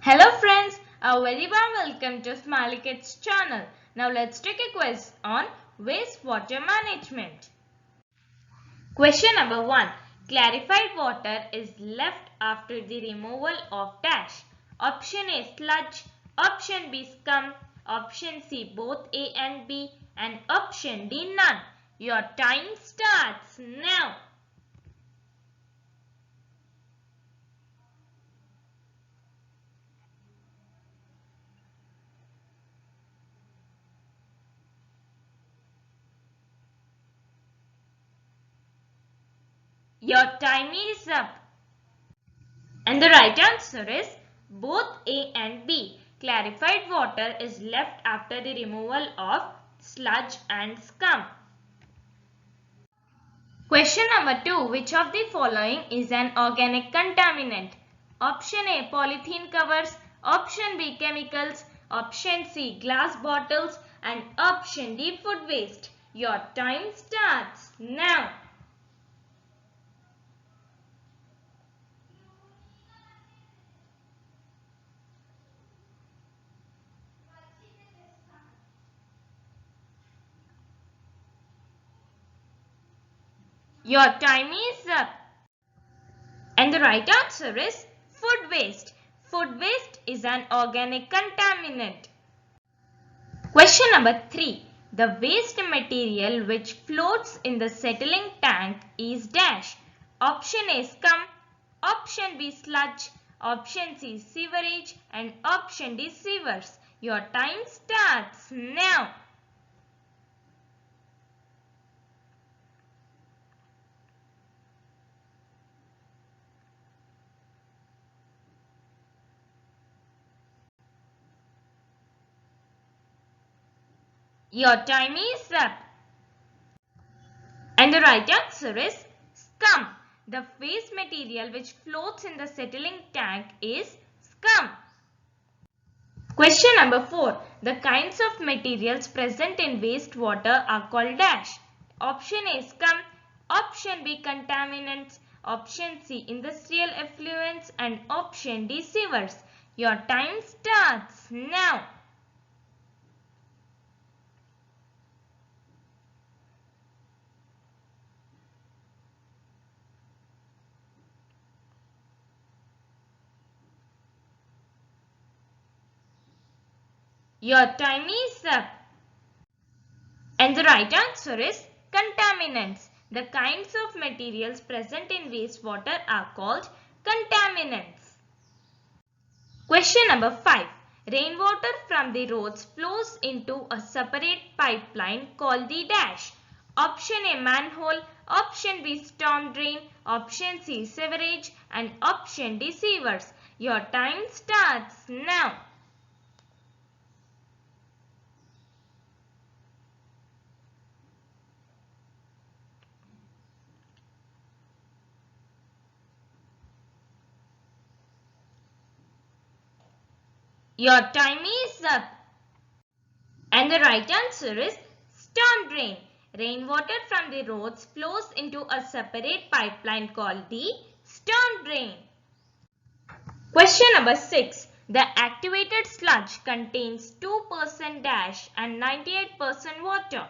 Hello friends, a very warm welcome to Smiley Kids channel. Now let's take a quiz on wastewater management. Question number 1. Clarified water is left after the removal of dash. Option A sludge, option B scum, option C both A and B, and option D none. Your time starts now. Your time is up. And the right answer is both A and B. Clarified water is left after the removal of sludge and scum. Question number 2. Which of the following is an organic contaminant? Option A polythene covers, option B chemicals, option C glass bottles, and option D food waste. Your time starts now. Your time is up. And the right answer is food waste. Food waste is an organic contaminant. Question number 3. The waste material which floats in the settling tank is dash. Option A scum, option B sludge, option C sewerage, and option D sewers. Your time starts now. Your time is up. And the right answer is scum. The waste material which floats in the settling tank is scum. Question number 4. The kinds of materials present in wastewater are called dash. Option A scum, option B contaminants, option C industrial effluents, and option D sewers. Your time starts now. Your time is up. And the right answer is contaminants. The kinds of materials present in wastewater are called contaminants. Question number 5. Rainwater from the roads flows into a separate pipeline called the dash. Option A manhole, option B storm drain, option C sewerage, and option D sewers. Your time starts now. Your time is up. And the right answer is storm drain. Rainwater from the roads flows into a separate pipeline called the storm drain. Question number 6. The activated sludge contains 2% dash and 98% water.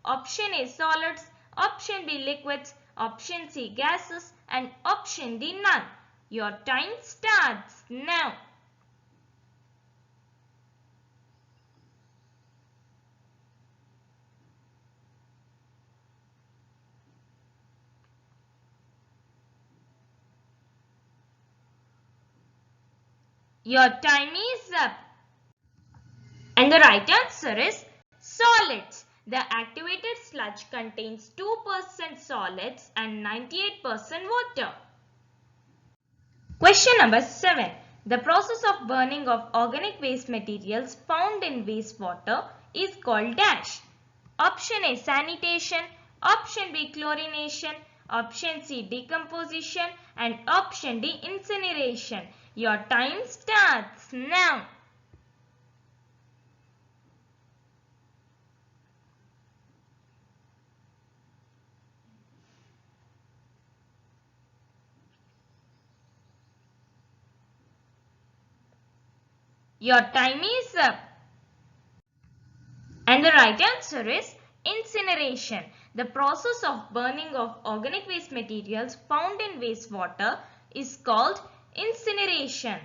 Option A solids, option B liquids, option C gases, and option D none. Your time starts now. Your time is up. And the right answer is solids. The activated sludge contains 2% solids and 98% water. Question number 7. The process of burning of organic waste materials found in wastewater is called dash. Option A sanitation, option B chlorination, option C decomposition, and option D incineration. Your time starts now. Your time is up. And the right answer is incineration. The process of burning of organic waste materials found in wastewater is called incineration.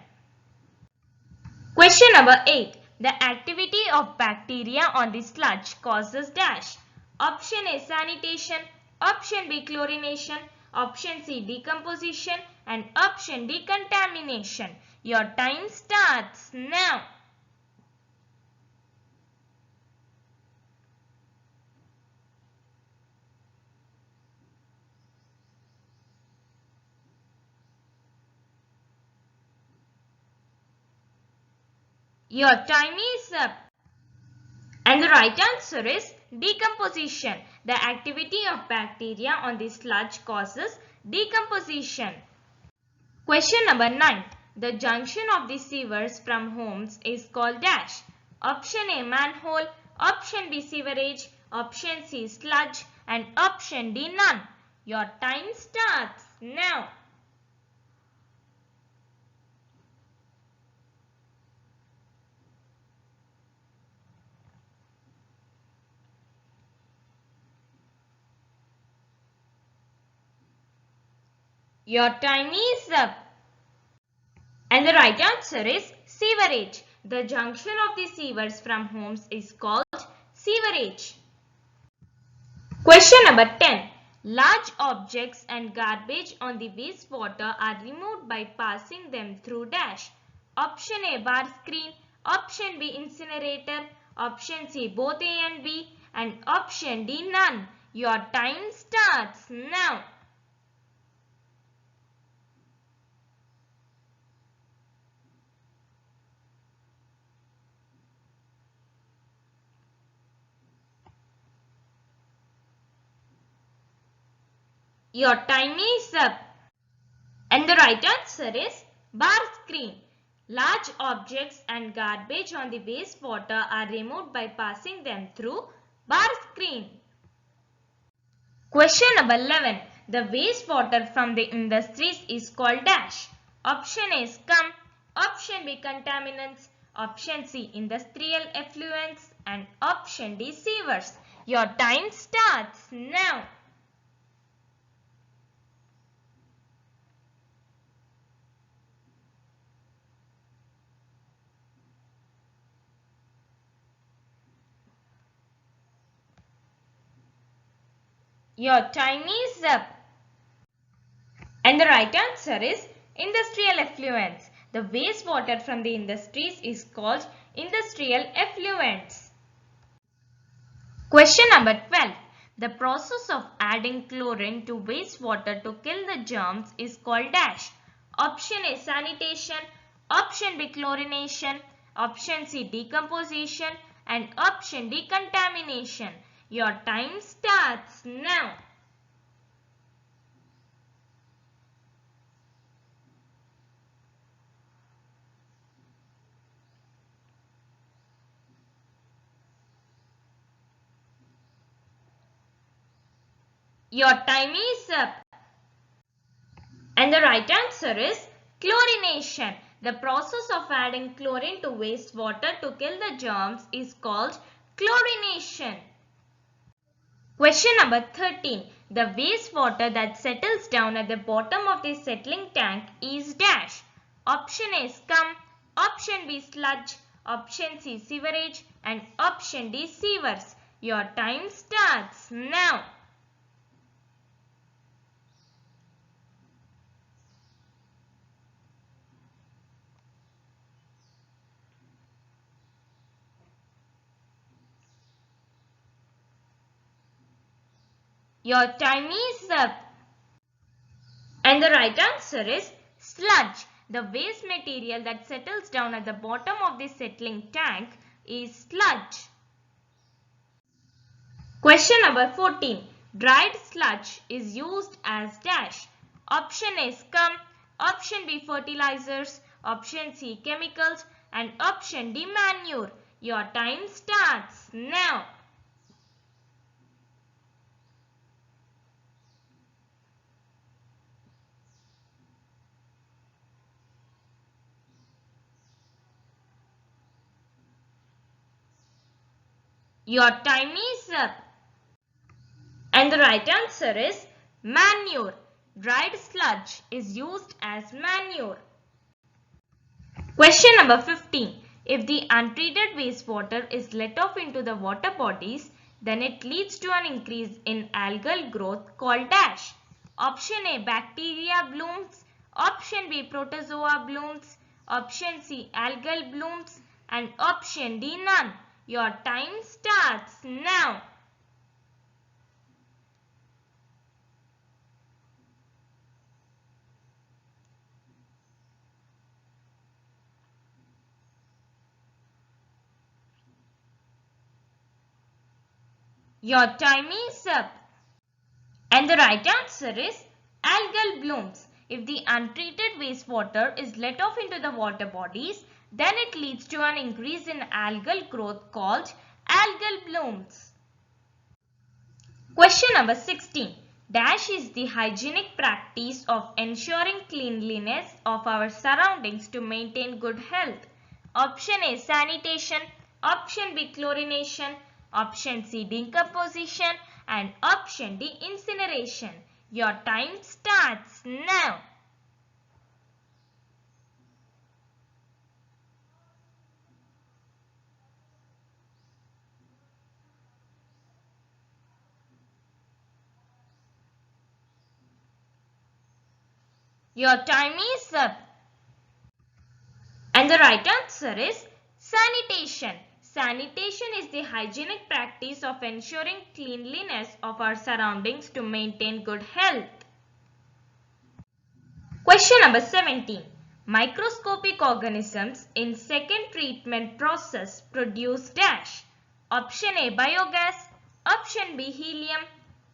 Question number 8. The activity of bacteria on the sludge causes dash. Option A sanitation, option B chlorination, option C decomposition and option D contamination. Your time starts now. Your time is up. And the right answer is decomposition. The activity of bacteria on the sludge causes decomposition. Question number 9. The junction of the sewers from homes is called dash. Option A manhole, option B sewerage, option C sludge and option D none. Your time starts now. Your time is up. And the right answer is sewerage. The junction of the sewers from homes is called sewerage. Question number 10. Large objects and garbage on the wastewater are removed by passing them through dash. Option A bar screen, option B incinerator, option C both A and B and option D none. Your time starts now. Your time is up. And the right answer is bar screen. Large objects and garbage on the wastewater are removed by passing them through bar screen. Question number 11. The wastewater from the industries is called dash. Option A scum, option B contaminants, option C industrial effluents and option D sewers. Your time starts now. Your time is up. And the right answer is industrial effluents. The wastewater from the industries is called industrial effluents. Question number 12. The process of adding chlorine to wastewater to kill the germs is called dash. Option A sanitation, option B chlorination, option C decomposition and option D contamination. Your time starts now. Your time is up. And the right answer is chlorination. The process of adding chlorine to wastewater to kill the germs is called chlorination. Question number 13. The wastewater that settles down at the bottom of the settling tank is dash. Option A scum, option B sludge, option C sewerage and option D sewers. Your time starts now. Your time is up. And the right answer is sludge. The waste material that settles down at the bottom of the settling tank is sludge. Question number 14. Dried sludge is used as dash. Option A scum, option B fertilizers, option C chemicals and option D manure. Your time starts now. Your time is up. And the right answer is manure. Dried sludge is used as manure. Question number 15. If the untreated wastewater is let off into the water bodies, then it leads to an increase in algal growth called dash. Option A, bacteria blooms. Option B, protozoa blooms. Option C, algal blooms. And option D, none. Your time starts now. Your time is up. And the right answer is algal blooms. If the untreated wastewater is let off into the water bodies, then it leads to an increase in algal growth called algal blooms. Question number 16. Dash is the hygienic practice of ensuring cleanliness of our surroundings to maintain good health. Option A, sanitation. Option B, chlorination. Option C, decomposition. And option D, incineration. Your time starts now. Your time is up. And the right answer is sanitation. Sanitation is the hygienic practice of ensuring cleanliness of our surroundings to maintain good health. Question number 17. Microscopic organisms in second treatment process produce dash. Option A, biogas. Option B, helium.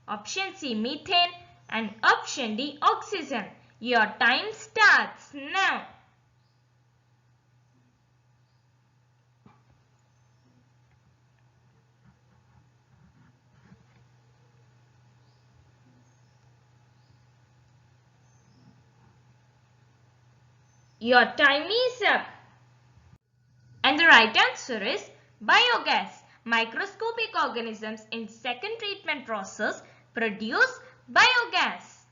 Option C, methane. And option D, oxygen. Your time starts now. Your time is up. And the right answer is biogas. Microscopic organisms in second treatment process produce biogas.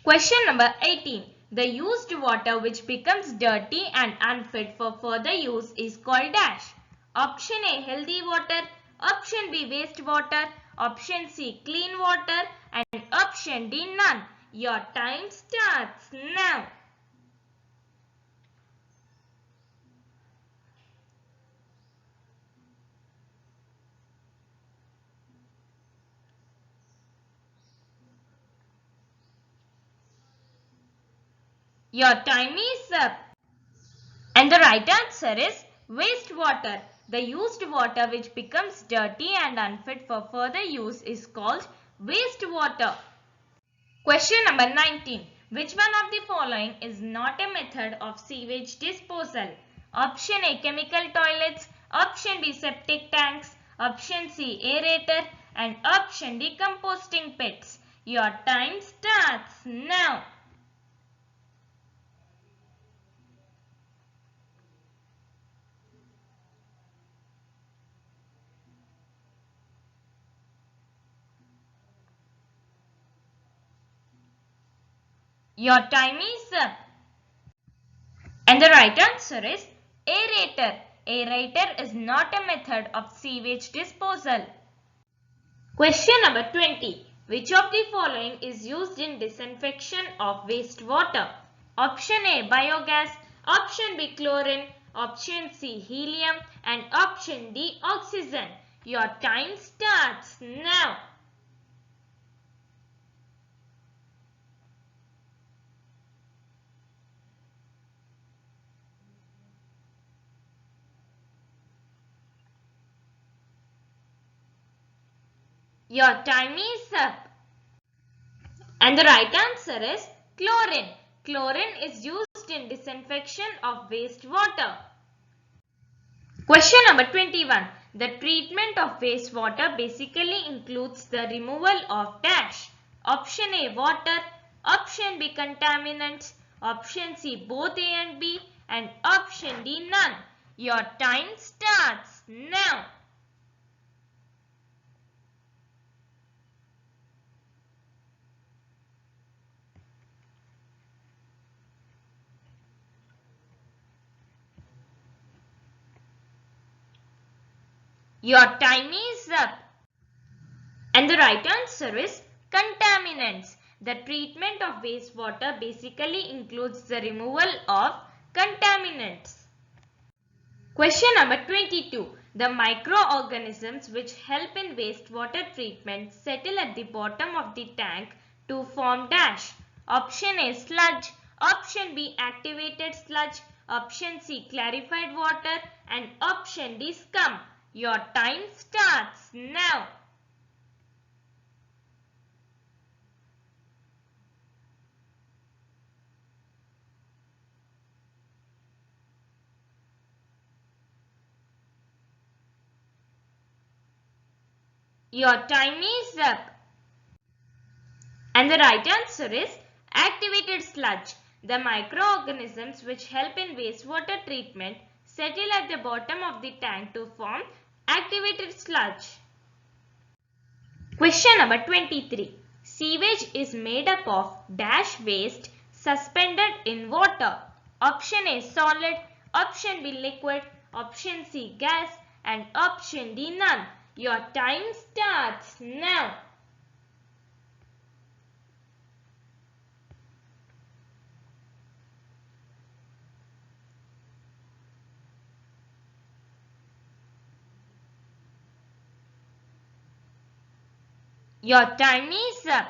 Question number 18. The used water which becomes dirty and unfit for further use is called dash. Option A, healthy water. Option B, wastewater. Option C, clean water. And option D, none. Your time starts now. Your time is up. And the right answer is wastewater. The used water which becomes dirty and unfit for further use is called wastewater. Question number 19. Which one of the following is not a method of sewage disposal? Option A, chemical toilets. Option B, septic tanks. Option C, aerator. And option D, composting pits. Your time starts now. Your time is up. And the right answer is aerator. Aerator is not a method of sewage disposal. Question number 20. Which of the following is used in disinfection of wastewater? Option A, biogas. Option B, chlorine. Option C, helium. And option D, oxygen. Your time starts now. Your time is up. And the right answer is chlorine. Chlorine is used in disinfection of wastewater. Question number 21. The treatment of wastewater basically includes the removal of dash. Option A, water. Option B, contaminants. Option C, both A and B. And option D, none. Your time starts now. Your time is up. And the right answer is contaminants. The treatment of wastewater basically includes the removal of contaminants. Question number 22. The microorganisms which help in wastewater treatment settle at the bottom of the tank to form dash. Option A sludge, option B activated sludge, option C clarified water and option D scum. Your time starts now. Your time is up. And the right answer is activated sludge. The microorganisms which help in wastewater treatment settle at the bottom of the tank to form activated sludge. Question number 23. Sewage is made up of dash waste suspended in water. Option A solid, option B liquid, option C gas and option D none. Your time starts now. Your time is up.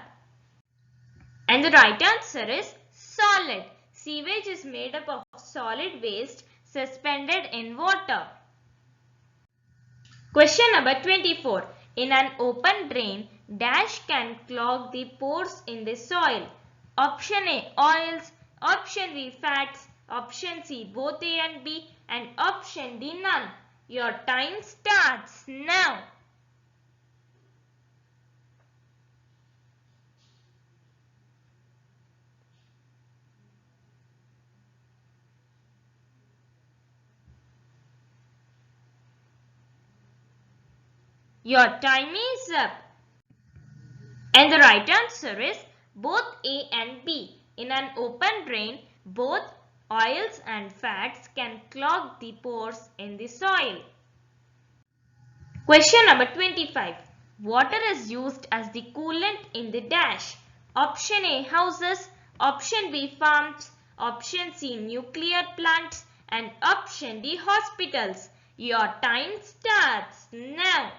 And the right answer is solid. Sewage is made up of solid waste suspended in water. Question number 24. In an open drain, dash can clog the pores in the soil. Option A oils, option B fats, option C both A and B and option D none. Your time starts now. Your time is up. And the right answer is both A and B. In an open drain, both oils and fats can clog the pores in the soil. Question number 25. Water is used as the coolant in the dash. Option A houses, option B farms, option C nuclear plants and option D hospitals. Your time starts now.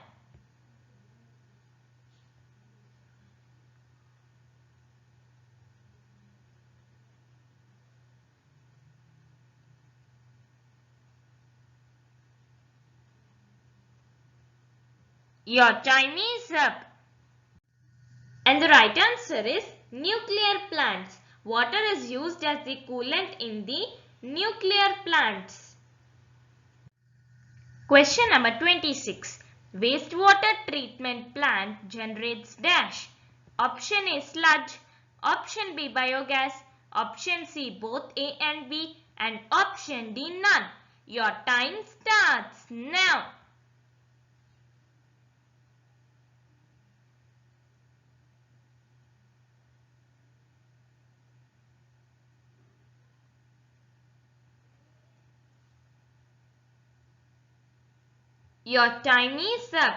Your time is up. And the right answer is nuclear plants. Water is used as the coolant in the nuclear plants. Question number 26. Wastewater treatment plant generates dash. Option A sludge, option B biogas, option C both A and B and option D none. Your time starts now. Your time is up.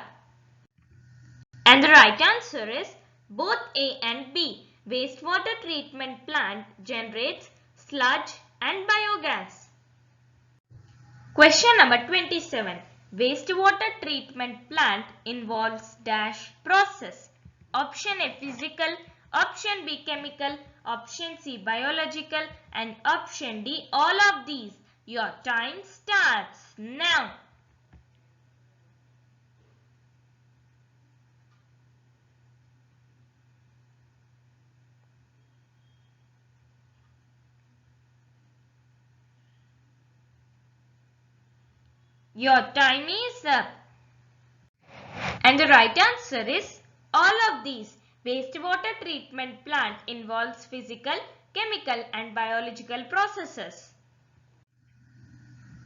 And the right answer is both A and B. Wastewater treatment plant generates sludge and biogas. Question number 27. Wastewater treatment plant involves dash process. Option A physical, option B chemical, option C biological and option D all of these. Your time starts now. Your time is up. And the right answer is all of these. Wastewater treatment plant involves physical, chemical and biological processes.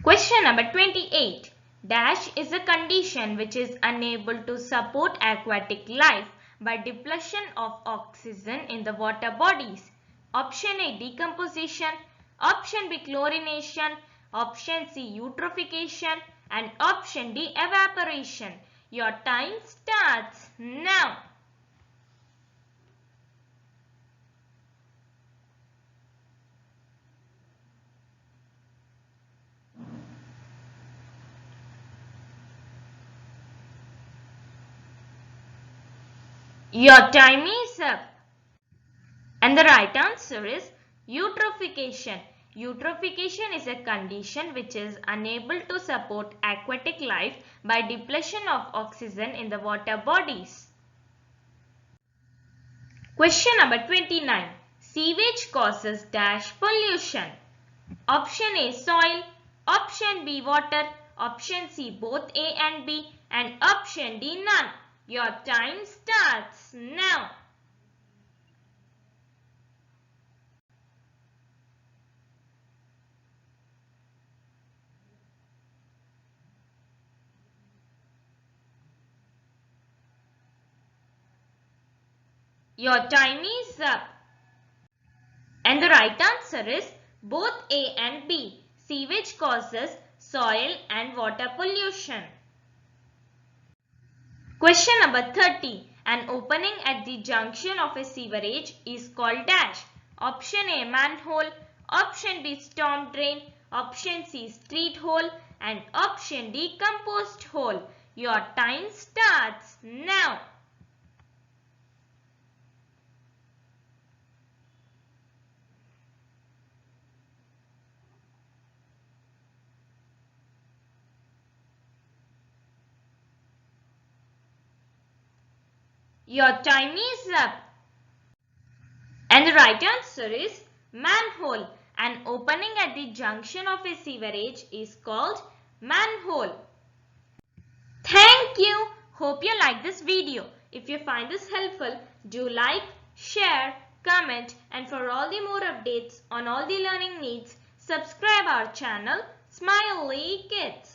Question number 28. Dash is a condition which is unable to support aquatic life by depletion of oxygen in the water bodies. Option A decomposition, option B chlorination, option C eutrophication and option D evaporation. Your time starts now. Your time is up. And the right answer is eutrophication. Eutrophication is a condition which is unable to support aquatic life by depletion of oxygen in the water bodies. Question number 29. Sewage causes dash pollution. Option A soil, option B water, option C both A and B, and option D none. Your time starts now. Your time is up. And the right answer is both A and B. Sewage causes soil and water pollution. Question number 30. An opening at the junction of a sewerage is called dash. Option A manhole, option B storm drain, option C street hole, and option D compost hole. Your time starts now. Your time is up. And the right answer is manhole. An opening at the junction of a sewerage is called manhole. Thank you. Hope you like this video. If you find this helpful, do like, share, comment, and for all the more updates on all the learning needs, subscribe our channel Smiley Kids.